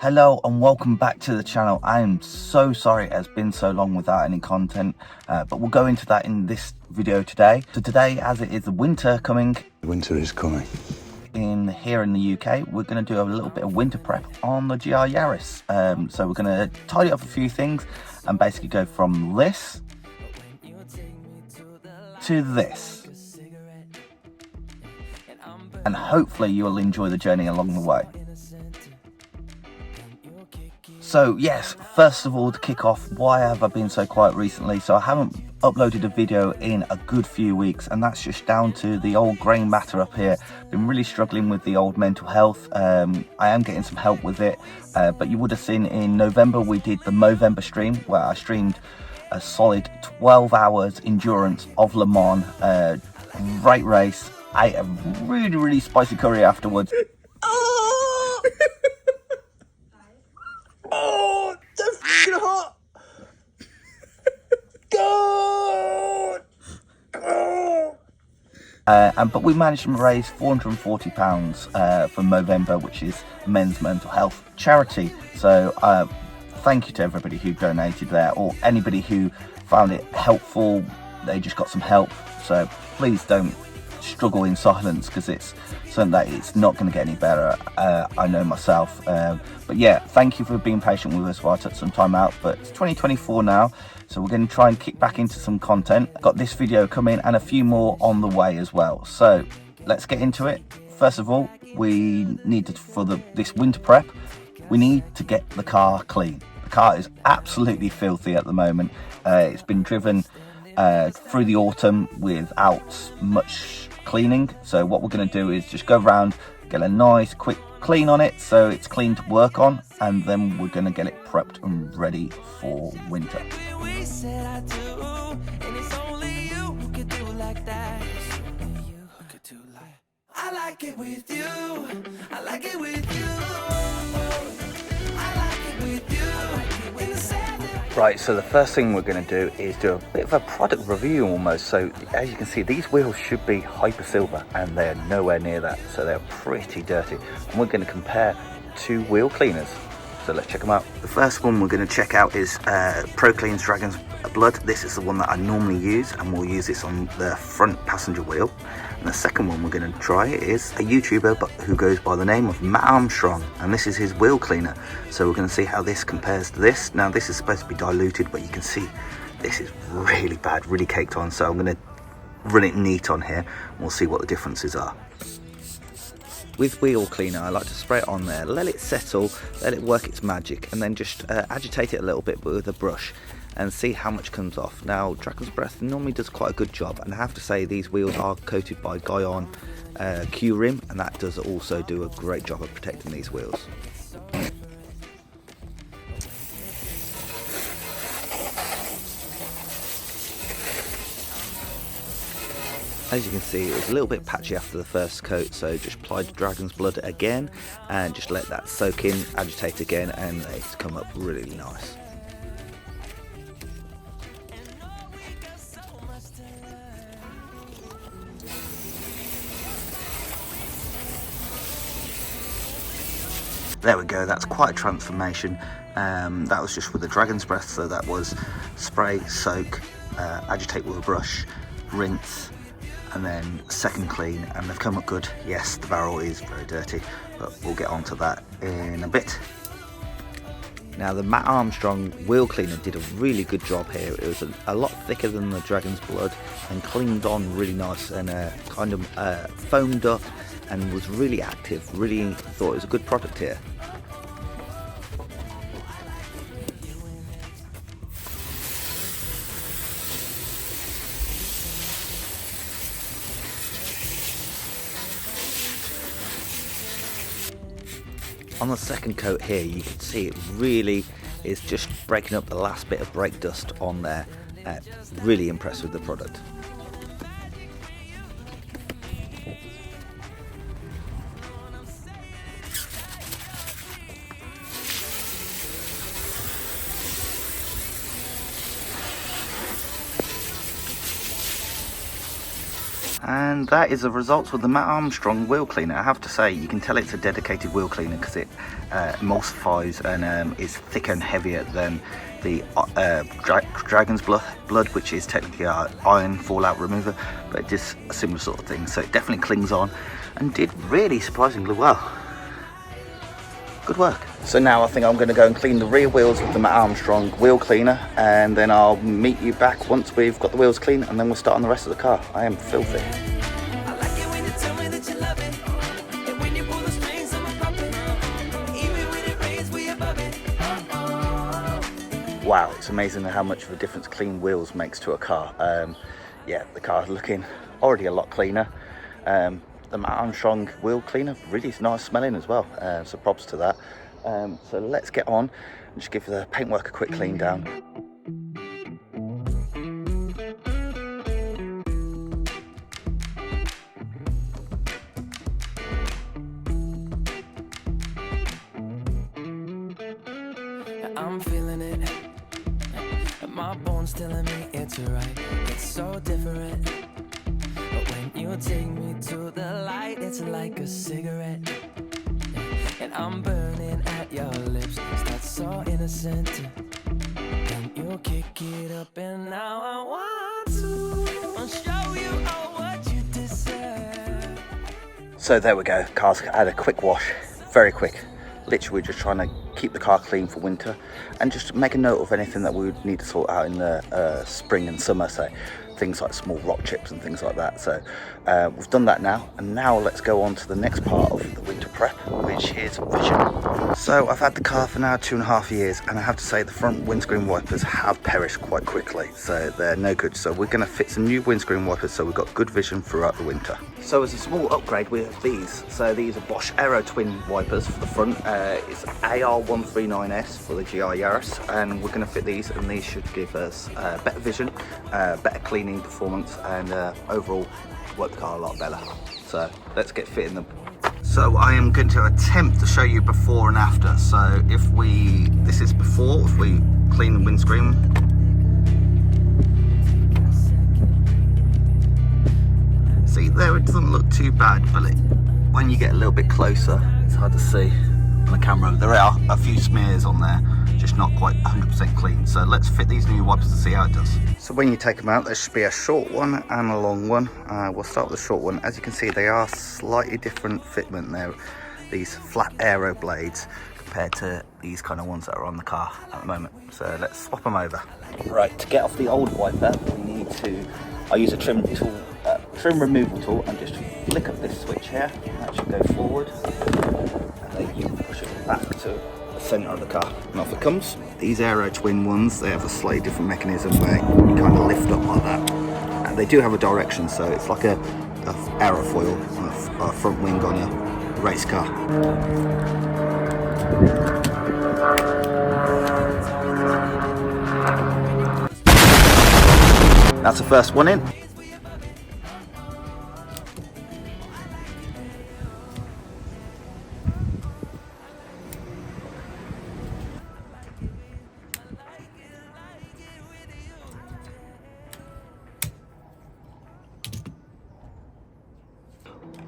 Hello and welcome back to the channel. I am so sorry it has been so long without any content, but we'll go into that in this video today. So today, as it is the winter coming, Winter is coming. Here in the UK, we're going to do a little bit of winter prep on the GR Yaris. So we're going to tidy up a few things and basically go from this to this. And hopefully you'll enjoy the journey along the way. So yes, first of all, to kick off, why have I been so quiet recently? So I haven't uploaded a video in a good few weeks, and that's just down to the old grey matter up here. Been really struggling with the old mental health. I am getting some help with it, but you would have seen in November we did the Movember stream where I streamed a solid 12 hours endurance of Le Mans. Great race. I ate a really spicy curry afterwards. Oh, that's f***ing hot! God! But we managed to raise £440 for Movember, which is men's mental health charity. So thank you to everybody who donated there, or anybody who found it helpful. They just got some help. So please don't struggle in silence, because it's something that it's not going to get any better. I know myself, but yeah, thank you for being patient with us while I took some time out. But it's 2024 now, so we're going to try and kick back into some content. Got this video coming and a few more on the way as well, so let's get into it. First of all, we need to, for this winter prep, we need to get the car clean. The car is absolutely filthy at the moment. It's been driven through the autumn without much cleaning, so what we're going to do is just go around, get a nice quick clean on it so it's clean to work on, and then we're going to get it prepped and ready for winter. I like it with you. I like it with you. Right, so the first thing we're going to do is do a bit of a product review almost. So as you can see, these wheels should be hyper silver and they're nowhere near that, so they're pretty dirty, and we're going to compare two wheel cleaners. So let's check them out. The first one we're going to check out is Pro Clean's Dragon's Blood. This is the one that I normally use, and we'll use this on the front passenger wheel. And the second one we're going to try is a YouTuber who goes by the name of Matt Armstrong, and this is his wheel cleaner. So we're going to see how this compares to this. Now this is supposed to be diluted, but you can see this is really bad, really caked on. So I'm going to run it neat on here, and we'll see what the differences are. With wheel cleaner, I like to spray it on there, let it settle, let it work its magic, and then just agitate it a little bit with a brush and see how much comes off. Now, Dragon's Breath normally does quite a good job, and I have to say these wheels are coated by Guyon Q-Rim, and that does also do a great job of protecting these wheels. As you can see, it was a little bit patchy after the first coat, so just applied Dragon's Blood again and just let that soak in, agitate again, and it's come up really nice. There we go, that's quite a transformation. That was just with the Dragon's Breath, so that was spray, soak, agitate with a brush, rinse, and then second clean, and they've come up good. Yes, the barrel is very dirty, but we'll get onto that in a bit. Now the Matt Armstrong wheel cleaner did a really good job here. It was a lot thicker than the Dragon's Blood and cleaned on really nice, and kind of foamed up and was really active. Really thought it was a good product here. On the second coat here, you can see it really is just breaking up the last bit of brake dust on there. Really impressed with the product. And that is the results with the Armstrong wheel cleaner. I have to say, you can tell it's a dedicated wheel cleaner because it emulsifies and is thicker and heavier than the Dragon's Blood, which is technically our iron fallout remover, but just a similar sort of thing. So it definitely clings on and did really surprisingly well. Good work. So now I think I'm going to go and clean the rear wheels with the Armstrong wheel cleaner, and then I'll meet you back once we've got the wheels clean, and then we'll start on the rest of the car. I am filthy. Wow, it's amazing how much of a difference clean wheels makes to a car. Yeah, the car's looking already a lot cleaner. The Armstrong wheel cleaner really is nice smelling as well, so props to that. So let's get on and just give the paintwork a quick clean down. I'm feeling it, my bones telling me it's right, it's so different. But when you take me to the light, it's like a cigarette. And I'm burning at your lips, that's so innocent. Then you kick it up and now I want to show you all what you deserve. So there we go, car's had a quick wash, very quick. Literally just trying to keep the car clean for winter and just make a note of anything that we would need to sort out in the spring and summer, so things like small rock chips and things like that. So we've done that now, and now let's go on to the next part of the winter prep, which is vision. So I've had the car for now 2.5 years, and I have to say the front windscreen wipers have perished quite quickly, so they're no good. So we're going to fit some new windscreen wipers so we've got good vision throughout the winter. So as a small upgrade, we have these. So these are Bosch Aero Twin wipers for the front. It's AR139S for the GR Yaris, and we're going to fit these, and these should give us better vision, better cleaning performance, and overall work the car a lot better. So let's get fitting them. So I am going to attempt to show you before and after. So this is before, if we clean the windscreen. See there, it doesn't look too bad, but when you get a little bit closer, it's hard to see on the camera. There are a few smears on there, just not quite 100% clean. So let's fit these new wipers to see how it does. So when you take them out, there should be a short one and a long one. We'll start with the short one. As you can see, they are slightly different fitment. They're these flat aero blades compared to these kind of ones that are on the car at the moment. So let's swap them over. Right, to get off the old wiper, I use a trim removal tool, and just flick up this switch here. That should go forward, and then you push it back to the centre of the car, and off it comes. These Aero Twin ones, they have a slightly different mechanism where you kind of lift up like that, and they do have a direction, so it's like a aerofoil on a front wing on a race car. That's the first one in.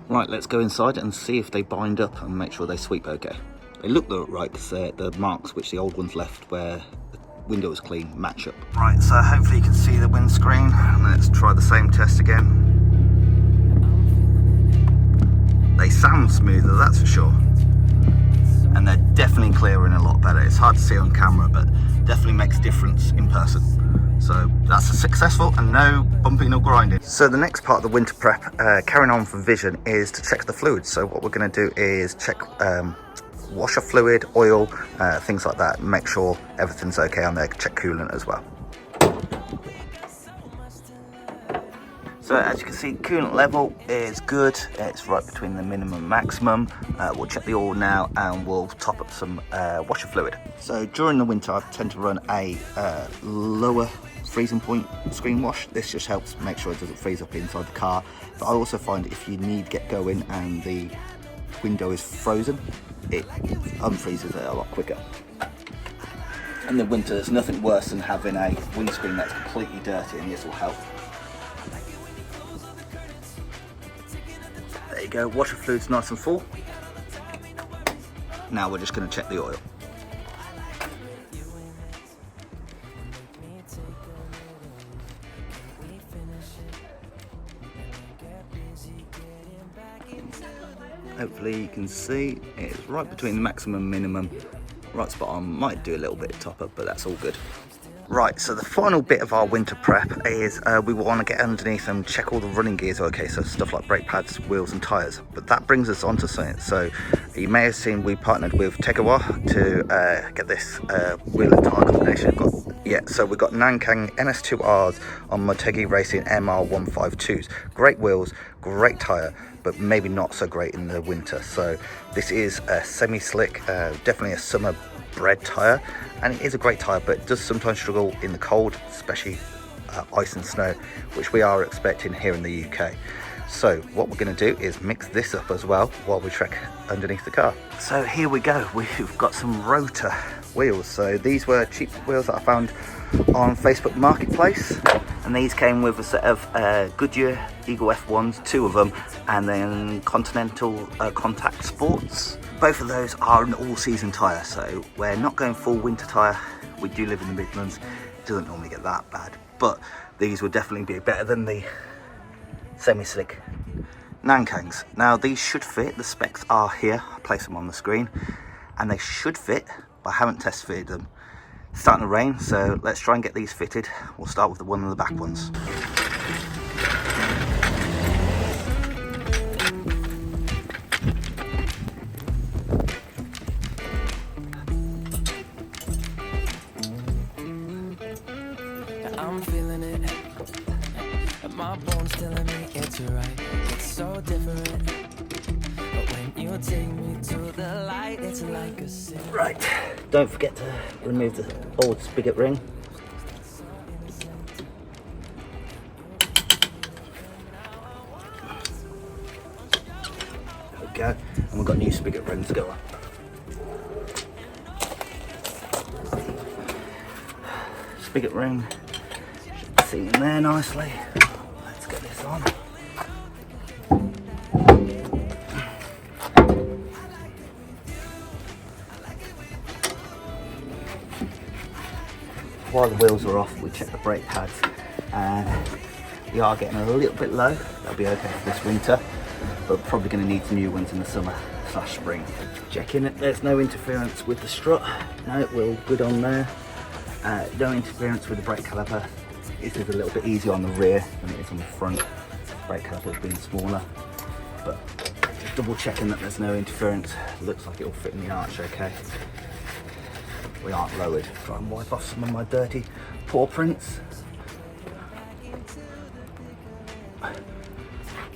Right, let's go inside and see if they bind up and make sure they sweep okay. They look right because the marks which the old ones left where the window was clean match up. Right, so hopefully you can see the windscreen. Let's try the same test again. They sound smoother, that's for sure. And they're definitely clearing a lot better. It's hard to see on camera, but definitely makes a difference in person. So that's a successful and no bumping or grinding. So the next part of the winter prep, carrying on from vision, is to check the fluids. So what we're going to do is check washer fluid, oil, things like that, make sure everything's okay on there. Check coolant as well. So as you can see, coolant level is good. It's right between the minimum and maximum. We'll check the oil now, and we'll top up some washer fluid. So during the winter, I tend to run a lower freezing point screen wash. This just helps make sure it doesn't freeze up inside the car. But I also find if you need to get going and the window is frozen, it unfreezes it a lot quicker. In the winter, there's nothing worse than having a windscreen that's completely dirty, and this will help. go, washer fluid's nice and full. Now we're just going to check the oil. Hopefully you can see it's right between the maximum and minimum, right spot on. Might do a little bit of top up, but that's all good. Right, so the final bit of our winter prep is we want to get underneath and check all the running gears are okay, so stuff like brake pads, wheels and tyres. But that brings us onto something. So you may have seen we partnered with Tegiwa to get this wheel and tyre combination. So we've got Nankang NS2Rs on Motegi Racing MR152s. Great wheels, great tyre, but maybe not so great in the winter. So this is a semi-slick, definitely a summer bred tyre, and it is a great tyre, but it does sometimes struggle in the cold, especially ice and snow, which we are expecting here in the UK. So what we're going to do is mix this up as well while we trek underneath the car. So here we go, we've got some ROTA wheels. So these were cheap wheels that I found on Facebook Marketplace, and these came with a set of Goodyear Eagle F1s, 2 of them, and then Continental Contact Sports. Both of those are an all-season tyre, so we're not going full winter tyre. We do live in the Midlands, it doesn't normally get that bad, but these would definitely be better than the semi-slick Nankangs. Now these should fit, the specs are here, I place them on the screen, and they should fit, but I haven't test fitted them. It's starting to rain, so let's try and get these fitted. We'll start with the one of the back ones. I'm feeling it, my bones telling me it's right. It's so different, but when you take me to the light, it's like a sin. Right, don't forget to remove the old spigot ring. There we go, and we've got new spigot rings to go on. Spigot ring should be seen in there nicely. Let's get this on. While the wheels are off, we check the brake pads, and we are getting a little bit low. That'll be okay for this winter, but we're probably going to need some new ones in the summer / spring. Checking it, there's no interference with the strut. No, we're all good on there. No interference with the brake caliper. It is a little bit easier on the rear than it is on the front. Brake caliper being smaller, but just double checking that there's no interference. Looks like it'll fit in the arch okay. We aren't lowered. Try and wipe off some of my dirty paw prints.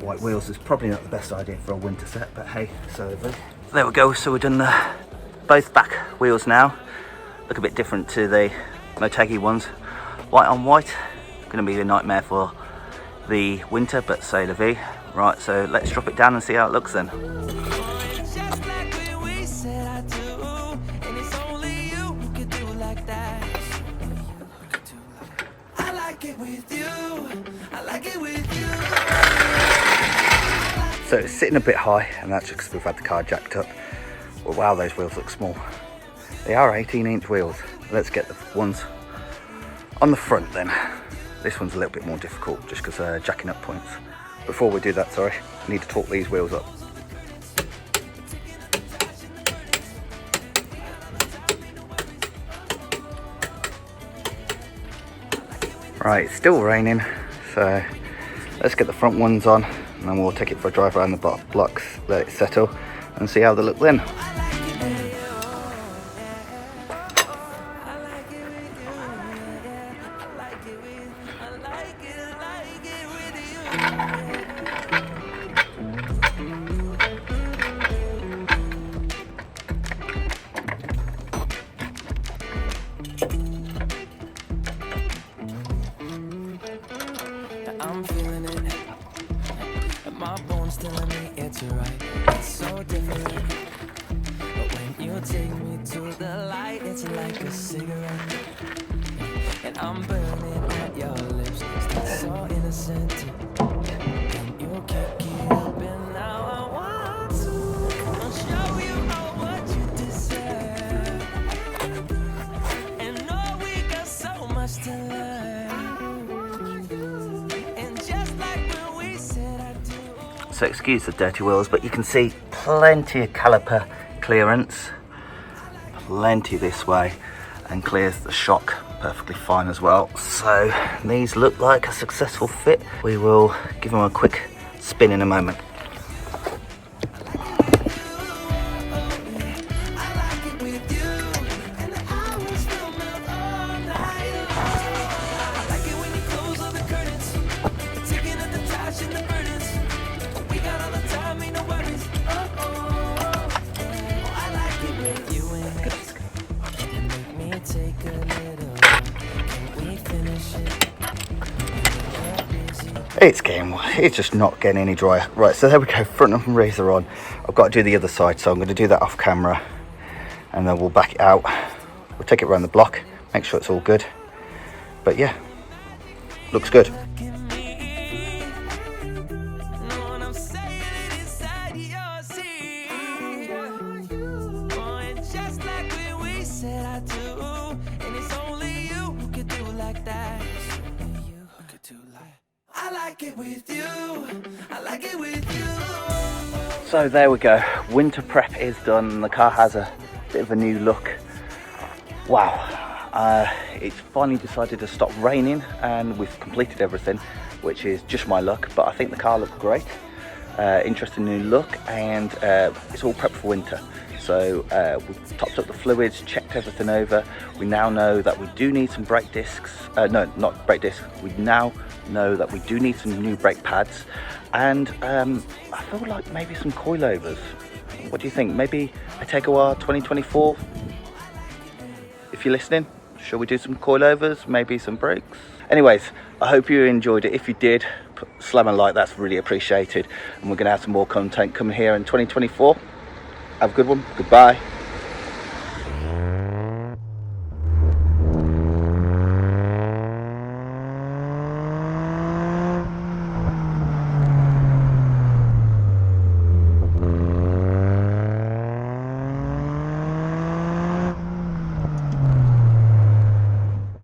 White wheels is probably not the best idea for a winter set, but hey, so be. There we go, so we've done both back wheels now. Look a bit different to the Motegi ones. White on white, gonna be a nightmare for the winter, but say la vie. Right, so let's drop it down and see how it looks then. So it's sitting a bit high, and that's just because we've had the car jacked up. Well, wow, those wheels look small. They are 18-inch wheels. Let's get the ones on the front then. This one's a little bit more difficult just because jacking up points. Before we do that, sorry, I need to torque these wheels up. Right, it's still raining, so let's get the front ones on, and then we'll take it for a drive around the blocks, let it settle, and see how they look then. I'm feeling it, my bones telling me it's right. It's so different, but when you take me to the light, it's like a cigarette, and I'm burning at your lips. It's so innocent, and you can't keep up, and now I so excuse the dirty wheels, but you can see plenty of caliper clearance, plenty this way, and clears the shock perfectly fine as well. So these look like a successful fit. We will give them a quick spin in a moment. It's just not getting any drier. Right, so there we go, front and rears are on. I've got to do the other side, so I'm going to do that off camera, and then we'll back it out. We'll take it around the block, make sure it's all good. But yeah, looks good. So there we go, winter prep is done. The car has a bit of a new look. Wow, it's finally decided to stop raining and we've completed everything, which is just my luck, but I think the car looks great. Interesting new look, and it's all prepped for winter. So we've topped up the fluids, checked everything over. We now know that we do need some brake discs. No, not brake discs. We now know that we do need some new brake pads, and I feel like maybe some coilovers. What do you think? Maybe a Tegiwa 2024? If you're listening, shall we do some coilovers? Maybe some brakes? Anyways, I hope you enjoyed it. If you did, slam a like, that's really appreciated. And we're going to have some more content coming here in 2024. Have a good one. Goodbye.